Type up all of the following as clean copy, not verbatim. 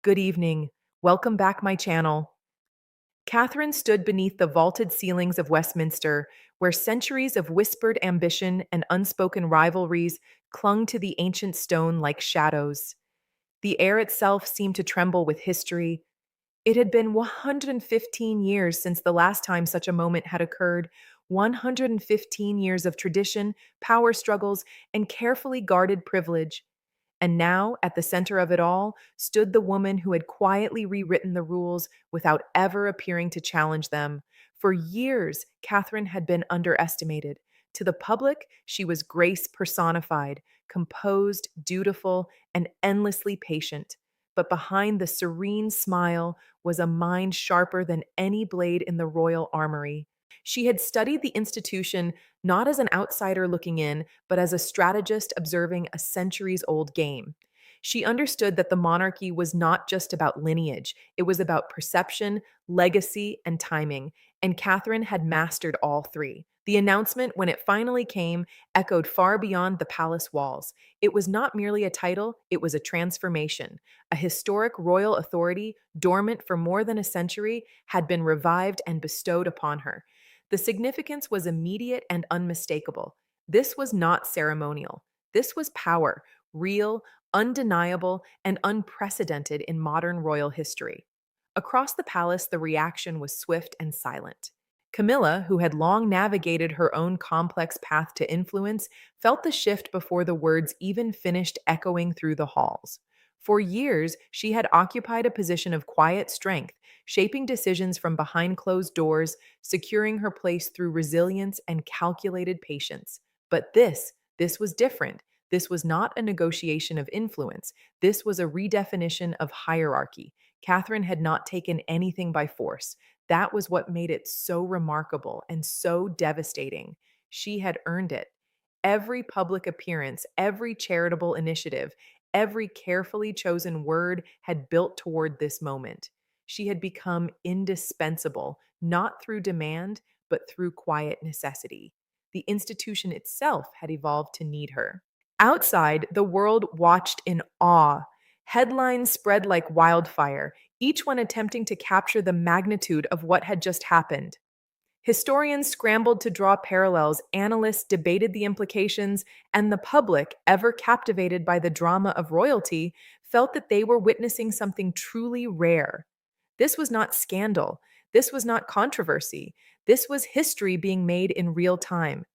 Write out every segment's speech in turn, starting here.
Good evening. Welcome back my channel. Catherine stood beneath the vaulted ceilings of Westminster, where centuries of whispered ambition and unspoken rivalries clung to the ancient stone like shadows. The air itself seemed to tremble with history. It had been 115 years since the last time such a moment had occurred. 115 years of tradition, power struggles, and carefully guarded privilege. And now, at the center of it all, stood the woman who had quietly rewritten the rules without ever appearing to challenge them. For years, Catherine had been underestimated. To the public, she was grace personified, composed, dutiful, and endlessly patient. But behind the serene smile was a mind sharper than any blade in the royal armory. She had studied the institution not as an outsider looking in, but as a strategist observing a centuries old game. She understood that the monarchy was not just about lineage, it was about perception, legacy, and timing, and Catherine had mastered all three. The announcement, when it finally came, echoed far beyond the palace walls. It was not merely a title, it was a transformation. A historic royal authority, dormant for more than a century, had been revived and bestowed upon her. The significance was immediate and unmistakable. This was not ceremonial. This was power, real, undeniable, and unprecedented in modern royal history. Across the palace, the reaction was swift and silent. Camilla, who had long navigated her own complex path to influence, felt the shift before the words even finished echoing through the halls. For years, she had occupied a position of quiet strength, shaping decisions from behind closed doors, securing her place through resilience and calculated patience. But this was different. This was not a negotiation of influence. This was a redefinition of hierarchy. Catherine had not taken anything by force. That was what made it so remarkable and so devastating. She had earned it. Every public appearance, every charitable initiative, every carefully chosen word had built toward this moment. She had become indispensable, not through demand, but through quiet necessity. The institution itself had evolved to need her. Outside, the world watched in awe. Headlines spread like wildfire, each one attempting to capture the magnitude of what had just happened. Historians scrambled to draw parallels, analysts debated the implications, and the public, ever captivated by the drama of royalty, felt that they were witnessing something truly rare. This was not scandal. This was not controversy. This was history being made in real time.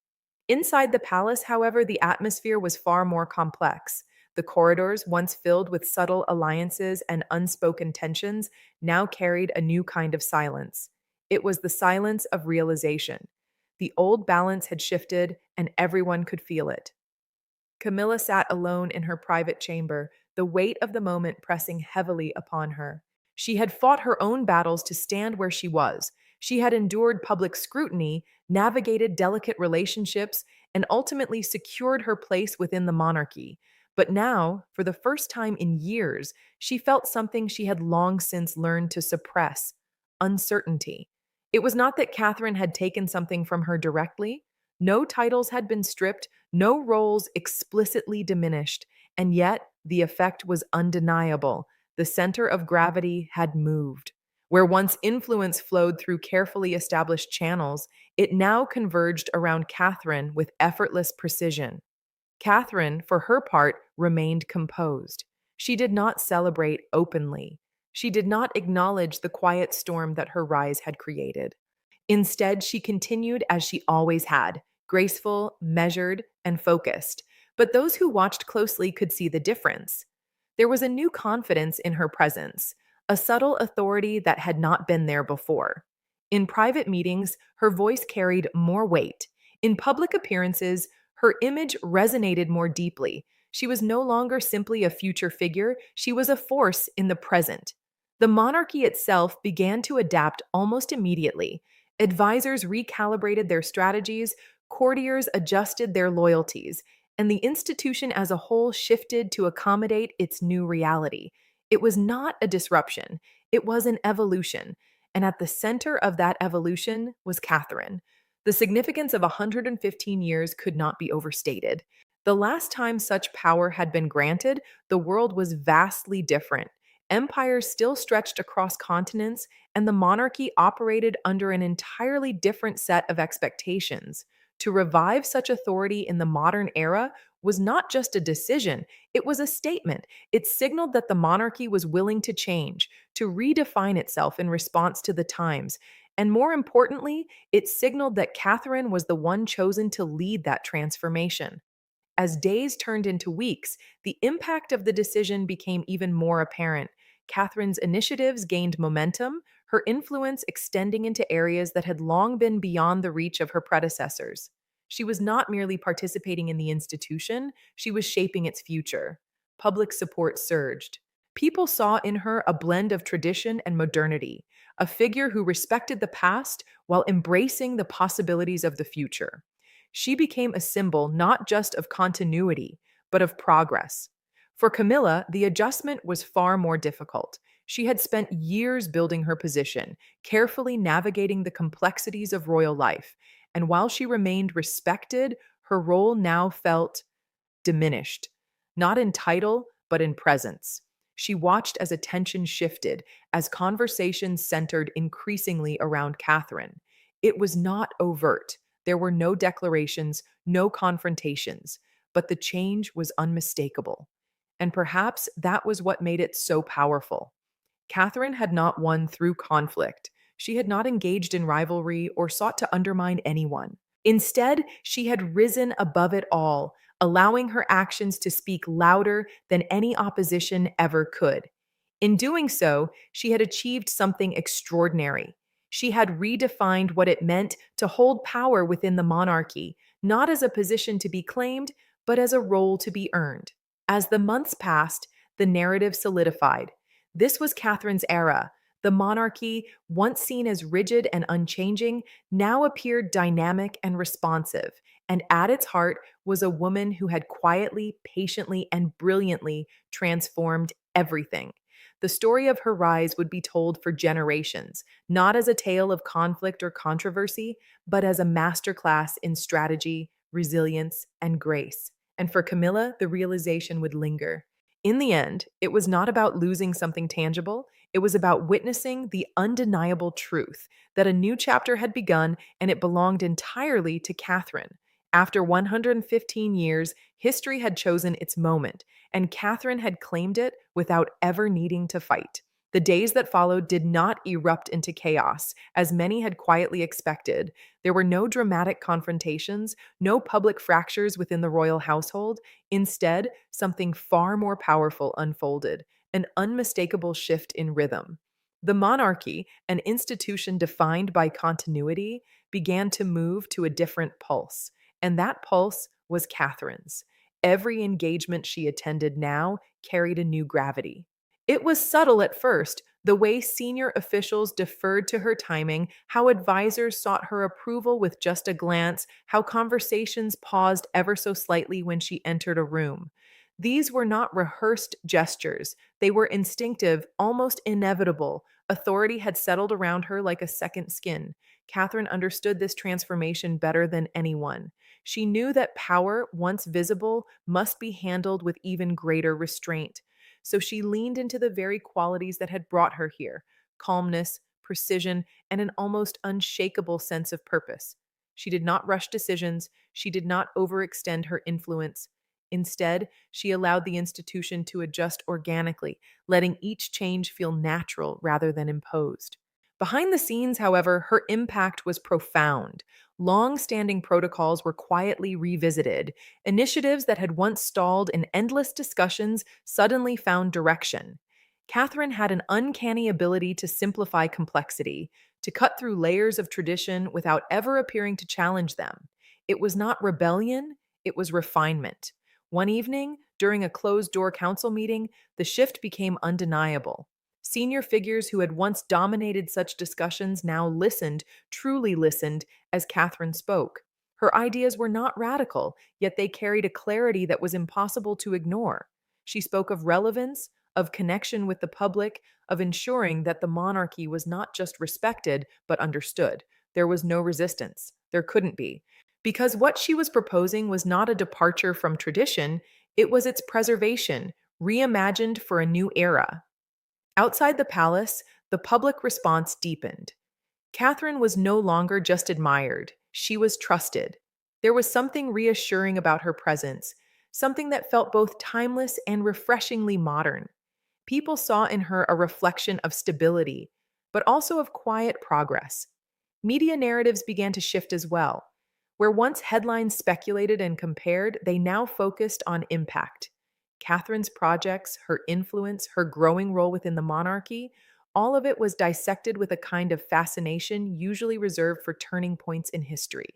Inside the palace, however, the atmosphere was far more complex. The corridors, once filled with subtle alliances and unspoken tensions, now carried a new kind of silence. It was the silence of realization. The old balance had shifted, and everyone could feel it. Camilla sat alone in her private chamber, the weight of the moment pressing heavily upon her. She had fought her own battles to stand where she was. She had endured public scrutiny, navigated delicate relationships, and ultimately secured her place within the monarchy. But now, for the first time in years, she felt something she had long since learned to suppress: uncertainty. It was not that Catherine had taken something from her directly. No titles had been stripped, no roles explicitly diminished, and yet the effect was undeniable. The center of gravity had moved. Where once influence flowed through carefully established channels, it now converged around Catherine with effortless precision. Catherine, for her part, remained composed. She did not celebrate openly. She did not acknowledge the quiet storm that her rise had created. Instead, she continued as she always had: graceful, measured, and focused. But those who watched closely could see the difference. There was a new confidence in her presence, a subtle authority that had not been there before. In private meetings, her voice carried more weight. In public appearances, her image resonated more deeply. She was no longer simply a future figure, she was a force in the present. The monarchy itself began to adapt almost immediately. Advisors recalibrated their strategies, courtiers adjusted their loyalties, and the institution as a whole shifted to accommodate its new reality. It was not a disruption, it was an evolution. And at the center of that evolution was Catherine. The significance of 115 years could not be overstated. The last time such power had been granted, the world was vastly different. Empires still stretched across continents, and the monarchy operated under an entirely different set of expectations. To revive such authority in the modern era was not just a decision, it was a statement. It signaled that the monarchy was willing to change, to redefine itself in response to the times. And more importantly, it signaled that Catherine was the one chosen to lead that transformation. As days turned into weeks, the impact of the decision became even more apparent. Catherine's initiatives gained momentum, her influence extending into areas that had long been beyond the reach of her predecessors. She was not merely participating in the institution, she was shaping its future. Public support surged. People saw in her a blend of tradition and modernity, a figure who respected the past while embracing the possibilities of the future. She became a symbol not just of continuity, but of progress. For Camilla, the adjustment was far more difficult. She had spent years building her position, carefully navigating the complexities of royal life, and while she remained respected, her role now felt diminished, not in title, but in presence. She watched as attention shifted, as conversations centered increasingly around Catherine. It was not overt. There were no declarations, no confrontations, but the change was unmistakable. And perhaps that was what made it so powerful. Catherine had not won through conflict. She had not engaged in rivalry or sought to undermine anyone. Instead, she had risen above it all, allowing her actions to speak louder than any opposition ever could. In doing so, she had achieved something extraordinary. She had redefined what it meant to hold power within the monarchy, not as a position to be claimed, but as a role to be earned. As the months passed, the narrative solidified. This was Catherine's era. The monarchy, once seen as rigid and unchanging, now appeared dynamic and responsive, and at its heart was a woman who had quietly, patiently, and brilliantly transformed everything. The story of her rise would be told for generations, not as a tale of conflict or controversy, but as a masterclass in strategy, resilience, and grace. And for Camilla, the realization would linger. In the end, it was not about losing something tangible, it was about witnessing the undeniable truth that a new chapter had begun and it belonged entirely to Catherine. After 115 years, history had chosen its moment, and Catherine had claimed it without ever needing to fight. The days that followed did not erupt into chaos, as many had quietly expected. There were no dramatic confrontations, no public fractures within the royal household. Instead, something far more powerful unfolded, an unmistakable shift in rhythm. The monarchy, an institution defined by continuity, began to move to a different pulse, and that pulse was Catherine's. Every engagement she attended now carried a new gravity. It was subtle at first, the way senior officials deferred to her timing, how advisors sought her approval with just a glance, how conversations paused ever so slightly when she entered a room. These were not rehearsed gestures, they were instinctive, almost inevitable. Authority had settled around her like a second skin. Catherine understood this transformation better than anyone. She knew that power, once visible, must be handled with even greater restraint. So she leaned into the very qualities that had brought her here: calmness, precision, and an almost unshakable sense of purpose. She did not rush decisions, she did not overextend her influence. Instead, she allowed the institution to adjust organically, letting each change feel natural rather than imposed. Behind the scenes, however, her impact was profound. Long standing protocols were quietly revisited. Initiatives that had once stalled in endless discussions suddenly found direction. Catherine had an uncanny ability to simplify complexity, to cut through layers of tradition without ever appearing to challenge them. It was not rebellion, it was refinement. One evening, during a closed door council meeting, the shift became undeniable. Senior figures who had once dominated such discussions now listened, truly listened, as Catherine spoke. Her ideas were not radical, yet they carried a clarity that was impossible to ignore. She spoke of relevance, of connection with the public, of ensuring that the monarchy was not just respected, but understood. There was no resistance. There couldn't be. Because what she was proposing was not a departure from tradition, it was its preservation, reimagined for a new era. Outside the palace, the public response deepened. Catherine was no longer just admired, she was trusted. There was something reassuring about her presence, something that felt both timeless and refreshingly modern. People saw in her a reflection of stability, but also of quiet progress. Media narratives began to shift as well. Where once headlines speculated and compared, they now focused on impact. Catherine's projects, her influence, her growing role within the monarchy, all of it was dissected with a kind of fascination usually reserved for turning points in history.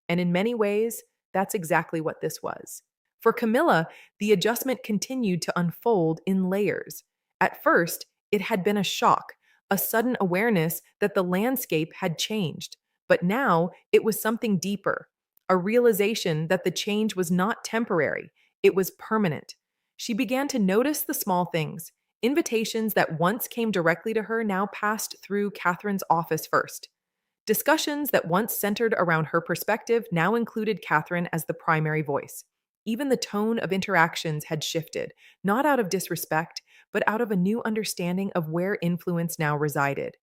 And in many ways, that's exactly what this was. For Camilla, the adjustment continued to unfold in layers. At first, it had been a shock, a sudden awareness that the landscape had changed. But now it was something deeper, a realization that the change was not temporary, it was permanent. She began to notice the small things. Invitations that once came directly to her now passed through Catherine's office first. Discussions that once centered around her perspective now included Catherine as the primary voice. Even the tone of interactions had shifted, not out of disrespect, but out of a new understanding of where influence now resided.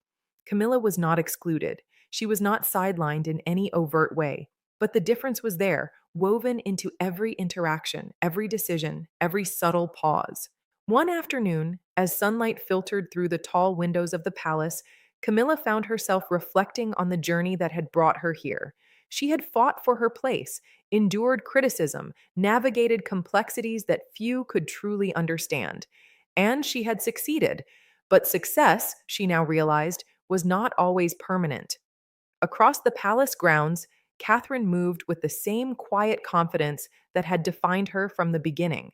Camilla was not excluded. She was not sidelined in any overt way. But the difference was there, woven into every interaction, every decision, every subtle pause. One afternoon, as sunlight filtered through the tall windows of the palace, Camilla found herself reflecting on the journey that had brought her here. She had fought for her place, endured criticism, navigated complexities that few could truly understand. And she had succeeded. But success, she now realized, was not always permanent. Across the palace grounds, Catherine moved with the same quiet confidence that had defined her from the beginning.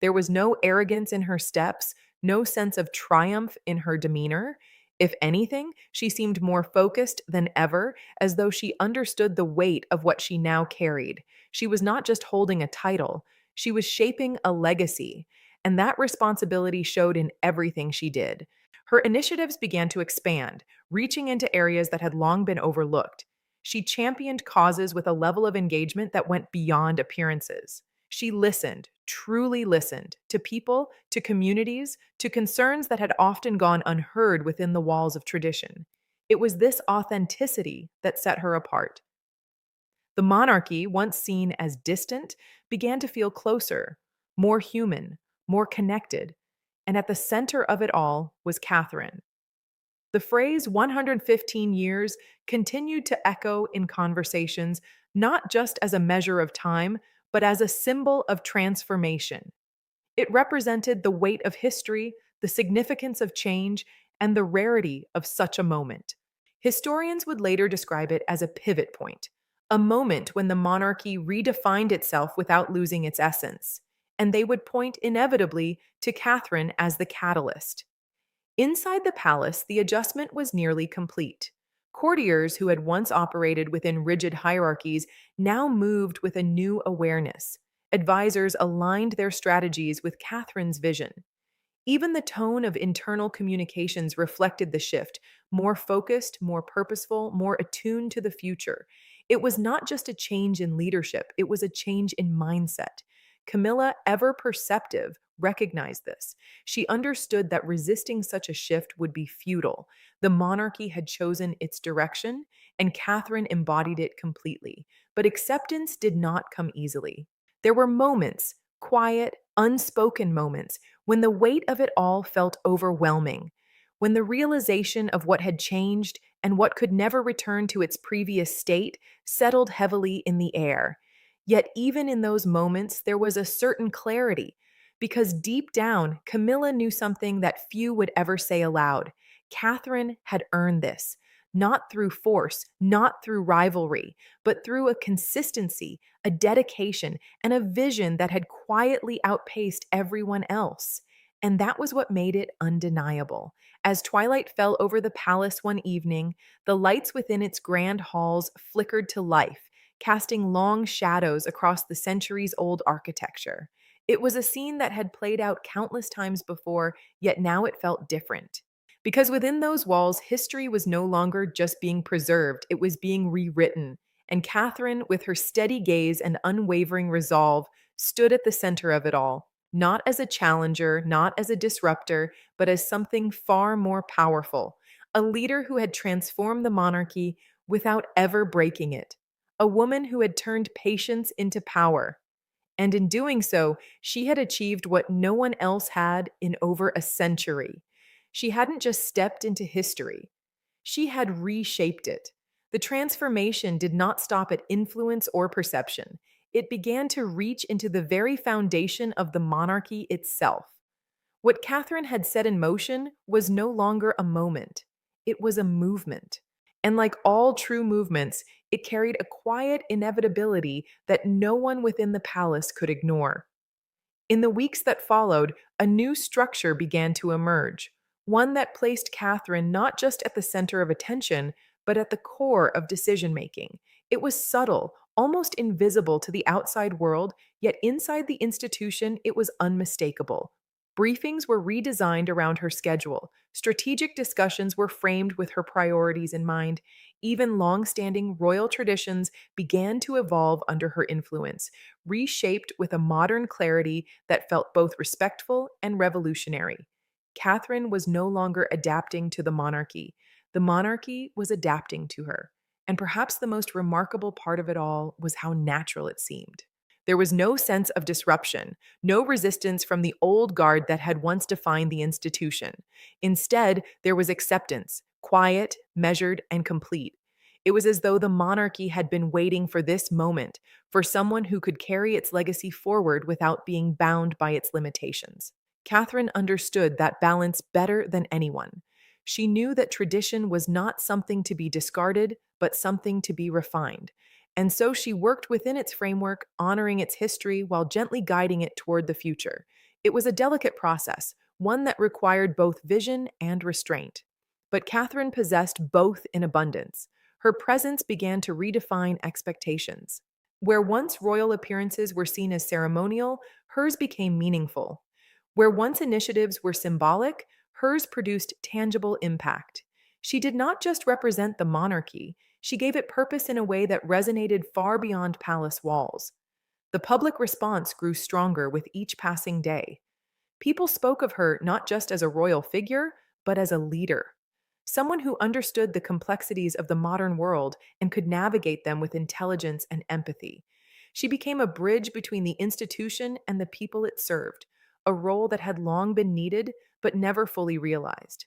There was no arrogance in her steps, no sense of triumph in her demeanor. If anything, she seemed more focused than ever, as though she understood the weight of what she now carried. She was not just holding a title, she was shaping a legacy, and that responsibility showed in everything she did. Her initiatives began to expand, reaching into areas that had long been overlooked. She championed causes with a level of engagement that went beyond appearances. She listened, truly listened, to people, to communities, to concerns that had often gone unheard within the walls of tradition. It was this authenticity that set her apart. The monarchy, once seen as distant, began to feel closer, more human, more connected. And at the center of it all was Catherine. The phrase 115 years continued to echo in conversations, not just as a measure of time, but as a symbol of transformation. It represented the weight of history, the significance of change, and the rarity of such a moment. Historians would later describe it as a pivot point, a moment when the monarchy redefined itself without losing its essence, and they would point inevitably to Catherine as the catalyst. Inside the palace, the adjustment was nearly complete. Courtiers who had once operated within rigid hierarchies now moved with a new awareness. Advisors aligned their strategies with Catherine's vision. Even the tone of internal communications reflected the shift, more focused, more purposeful, more attuned to the future. It was not just a change in leadership, it was a change in mindset. Camilla, ever perceptive, recognized this. She understood that resisting such a shift would be futile. The monarchy had chosen its direction, and Catherine embodied it completely. But acceptance did not come easily. There were moments, quiet, unspoken moments, when the weight of it all felt overwhelming, when the realization of what had changed and what could never return to its previous state settled heavily in the air. Yet, even in those moments, there was a certain clarity, because deep down, Camilla knew something that few would ever say aloud. Catherine had earned this, not through force, not through rivalry, but through a consistency, a dedication, and a vision that had quietly outpaced everyone else. And that was what made it undeniable. As twilight fell over the palace one evening, the lights within its grand halls flickered to life, casting long shadows across the centuries old architecture. It was a scene that had played out countless times before, yet now it felt different. Because within those walls, history was no longer just being preserved, it was being rewritten. And Catherine, with her steady gaze and unwavering resolve, stood at the center of it all. not as a challenger, not as a disruptor, but as something far more powerful, a leader who had transformed the monarchy without ever breaking it, a woman who had turned patience into power. And in doing so, she had achieved what no one else had in over a century. She hadn't just stepped into history, she had reshaped it. The transformation did not stop at influence or perception. It began to reach into the very foundation of the monarchy itself. What Catherine had set in motion was no longer a moment, it was a movement. And like all true movements, it carried a quiet inevitability that no one within the palace could ignore. In the weeks that followed, a new structure began to emerge, one that placed Catherine not just at the center of attention, but at the core of decision making. It was subtle, almost invisible to the outside world, yet inside the institution, it was unmistakable. Briefings were redesigned around her schedule. Strategic discussions were framed with her priorities in mind. Even long standing royal traditions began to evolve under her influence, reshaped with a modern clarity that felt both respectful and revolutionary. Catherine was no longer adapting to the monarchy was adapting to her. And perhaps the most remarkable part of it all was how natural it seemed. There was no sense of disruption, no resistance from the old guard that had once defined the institution. Instead, there was acceptance, quiet, measured, and complete. It was as though the monarchy had been waiting for this moment, for someone who could carry its legacy forward without being bound by its limitations. Catherine understood that balance better than anyone. She knew that tradition was not something to be discarded, but something to be refined. And so she worked within its framework, honoring its history while gently guiding it toward the future. It was a delicate process, one that required both vision and restraint. But Catherine possessed both in abundance. Her presence began to redefine expectations. Where once royal appearances were seen as ceremonial, hers became meaningful. Where once initiatives were symbolic, hers produced tangible impact. She did not just represent the monarchy, she gave it purpose in a way that resonated far beyond palace walls. The public response grew stronger with each passing day. People spoke of her not just as a royal figure, but as a leader, someone who understood the complexities of the modern world and could navigate them with intelligence and empathy. She became a bridge between the institution and the people it served, a role that had long been needed but never fully realized.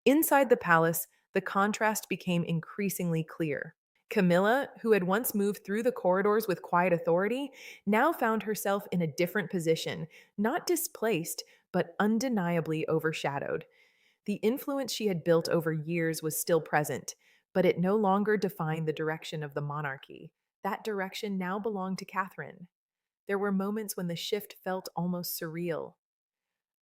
Inside the palace, the contrast became increasingly clear. Camilla, who had once moved through the corridors with quiet authority, now found herself in a different position, not displaced, but undeniably overshadowed. The influence she had built over years was still present, but it no longer defined the direction of the monarchy. That direction now belonged to Catherine. There were moments when the shift felt almost surreal.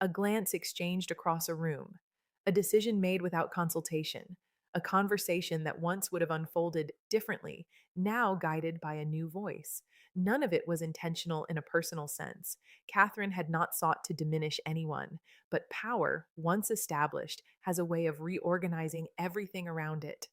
A glance exchanged across a room, a decision made without consultation, a conversation that once would have unfolded differently, now guided by a new voice. None of it was intentional in a personal sense. Catherine had not sought to diminish anyone, but power, once established, has a way of reorganizing everything around it.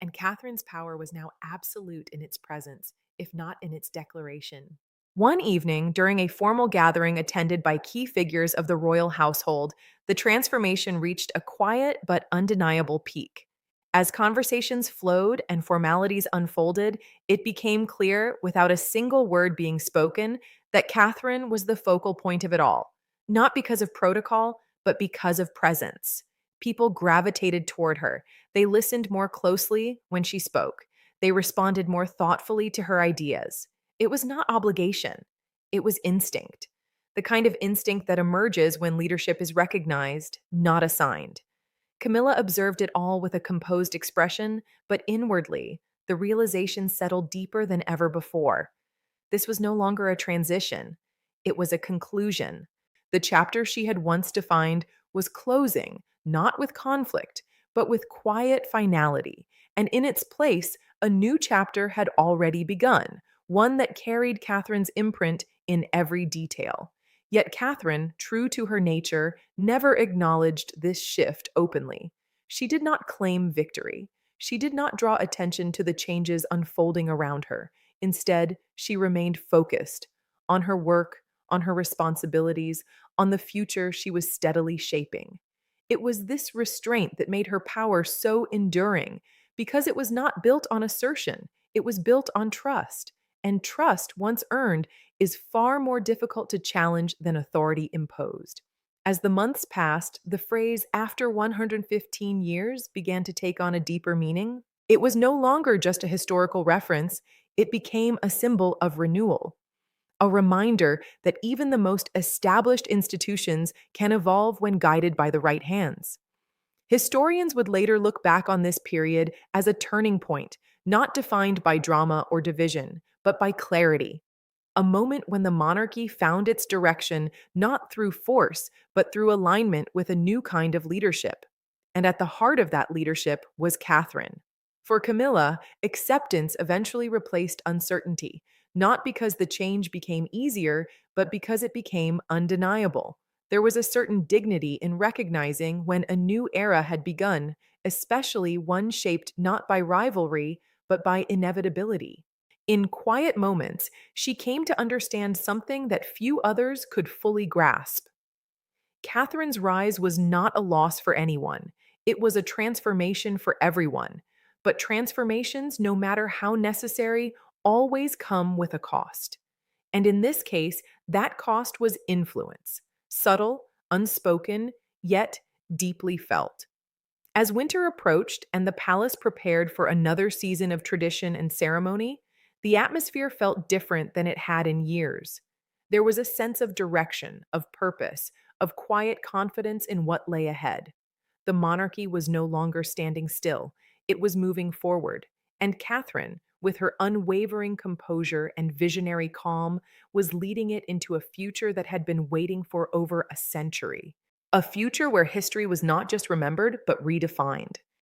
And Catherine's power was now absolute in its presence, if not in its declaration. One evening, during a formal gathering attended by key figures of the royal household, the transformation reached a quiet but undeniable peak. As conversations flowed and formalities unfolded, it became clear, without a single word being spoken, that Catherine was the focal point of it all, not because of protocol, but because of presence. People gravitated toward her. They listened more closely when she spoke. They responded more thoughtfully to her ideas. It was not obligation, it was instinct. The kind of instinct that emerges when leadership is recognized, not assigned. Camilla observed it all with a composed expression, but inwardly, the realization settled deeper than ever before. This was no longer a transition, it was a conclusion. The chapter she had once defined was closing, not with conflict, but with quiet finality. And in its place, a new chapter had already begun, one that carried Catherine's imprint in every detail. Yet Catherine, true to her nature, never acknowledged this shift openly. She did not claim victory. She did not draw attention to the changes unfolding around her. Instead, she remained focused on her work, on her responsibilities, on the future she was steadily shaping. It was this restraint that made her power so enduring, because it was not built on assertion, it was built on trust. And trust, once earned, is far more difficult to challenge than authority imposed. As the months passed, the phrase after 115 years began to take on a deeper meaning. It was no longer just a historical reference, it became a symbol of renewal, a reminder that even the most established institutions can evolve when guided by the right hands. Historians would later look back on this period as a turning point, not defined by drama or division, but by clarity, a moment when the monarchy found its direction not through force, but through alignment with a new kind of leadership. And at the heart of that leadership was Catherine. For Camilla, acceptance eventually replaced uncertainty, not because the change became easier, but because it became undeniable. There was a certain dignity in recognizing when a new era had begun, especially one shaped not by rivalry, but by inevitability. In quiet moments, she came to understand something that few others could fully grasp. Catherine's rise was not a loss for anyone, it was a transformation for everyone. But transformations, no matter how necessary, always come with a cost. And in this case, that cost was influence, subtle, unspoken, yet deeply felt. As winter approached and the palace prepared for another season of tradition and ceremony, the atmosphere felt different than it had in years. There was a sense of direction, of purpose, of quiet confidence in what lay ahead. The monarchy was no longer standing still, it was moving forward, and Catherine, with her unwavering composure and visionary calm, was leading it into a future that had been waiting for over a century. A future where history was not just remembered, but redefined.